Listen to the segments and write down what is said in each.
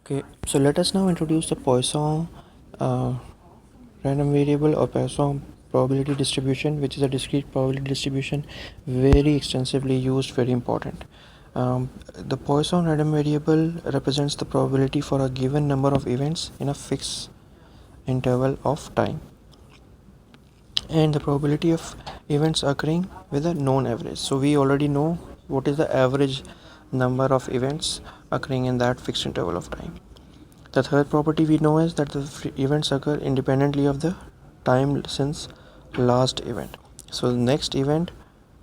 Okay, so let us now introduce the Poisson random variable or Poisson probability distribution, which is a discrete probability distribution, very extensively used, very important. The Poisson random variable represents the probability for a given number of events in a fixed interval of time, and the probability of events occurring with a known average. So we already know what is the average number of events occurring in that fixed interval of time. The third property we know is that the events occur independently of the time since last event. So the next event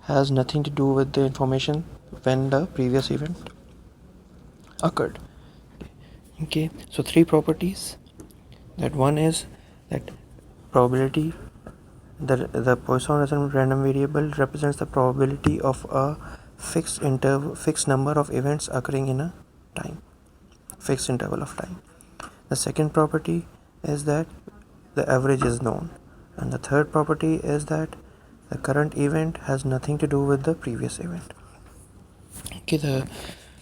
has nothing to do with the information when the previous event occurred. Okay, so three properties. That one is that probability, the Poisson random variable represents the probability of a fixed number of events occurring in a fixed interval of time. The second property is that the average is known, and the third property is that the current event has nothing to do with the previous event. Okay, the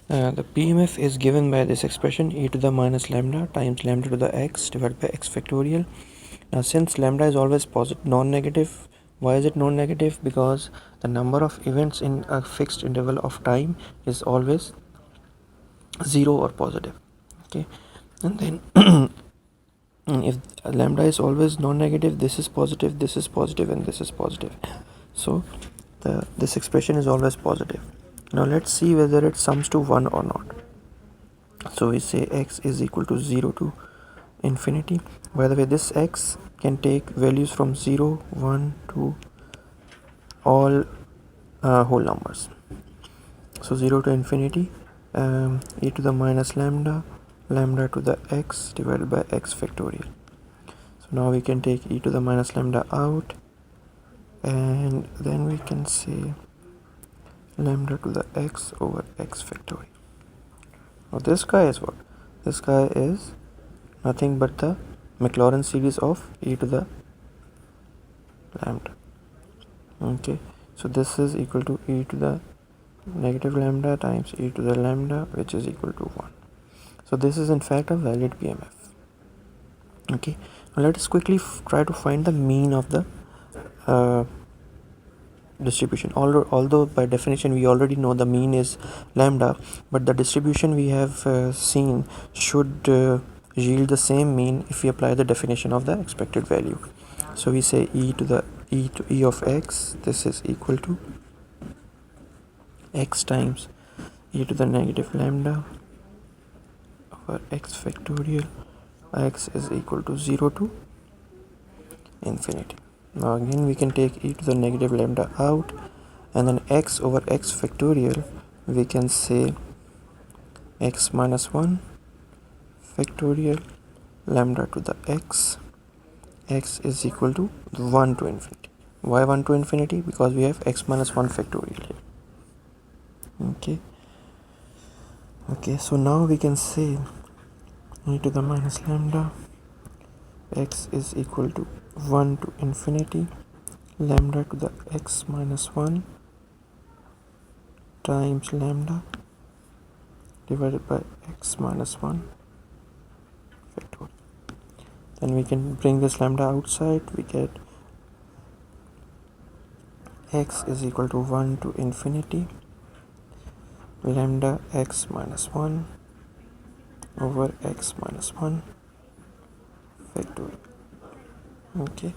PMF is given by this expression e to the minus lambda times lambda to the x divided by x factorial. Now, since lambda is always non-negative, why is it non-negative? Because the number of events in a fixed interval of time is always 0 or positive. Okay, and then if lambda is always non-negative, this is positive, this is positive, and this is positive. So this expression is always positive. Now let's see whether it sums to 1 or not. So we say x is equal to 0 to infinity. By the way, this x can take values from 0, 1, to all whole numbers. So 0 to infinity, e to the minus lambda to the x divided by x factorial. So now we can take e to the minus lambda out, and then we can say lambda to the x over x factorial. Now this guy is what? This guy is nothing but the Maclaurin series of e to the lambda. Okay, so this is equal to e to the negative lambda times e to the lambda, which is equal to 1. So this is in fact a valid PMF. Okay, now let us quickly try to find the mean of the distribution. Although by definition we already know the mean is lambda, but the distribution we have seen should yield the same mean if we apply the definition of the expected value. So we say e of x, this is equal to x times e to the negative lambda over x factorial. X is equal to 0 to infinity. Now again we can take e to the negative lambda out, and then x over x factorial, we can say x minus 1 factorial lambda to the x is equal to 1 to infinity. Why 1 to infinity? Because we have x minus 1 factorial here. Okay, so now we can say e to the minus lambda x is equal to 1 to infinity lambda to the x minus 1 times lambda divided by x minus 1 factorial. Then we can bring this lambda outside. We get x is equal to 1 to infinity lambda x minus 1 over x minus 1 factorial. Okay,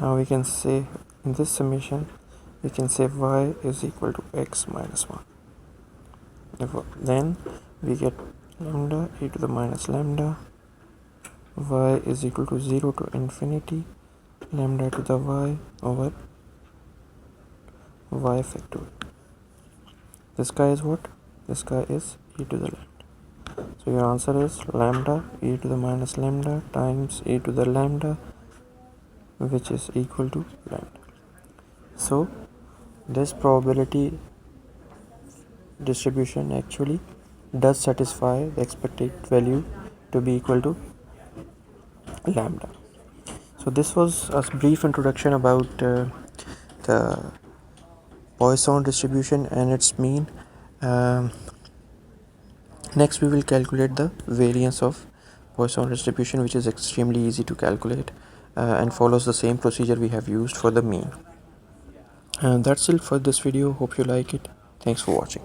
now we can say in this summation we can say y is equal to x minus 1. Then we get lambda e to the minus lambda, y is equal to 0 to infinity lambda to the y over y factorial. This guy is what? This guy is e to the lambda. So your answer is lambda e to the minus lambda times e to the lambda, which is equal to lambda. So this probability distribution actually does satisfy the expected value to be equal to lambda. So this was a brief introduction about the Poisson distribution and its mean. Next, we will calculate the variance of Poisson distribution, which is extremely easy to calculate and follows the same procedure we have used for the mean. And that's it for this video. Hope you like it. Thanks for watching.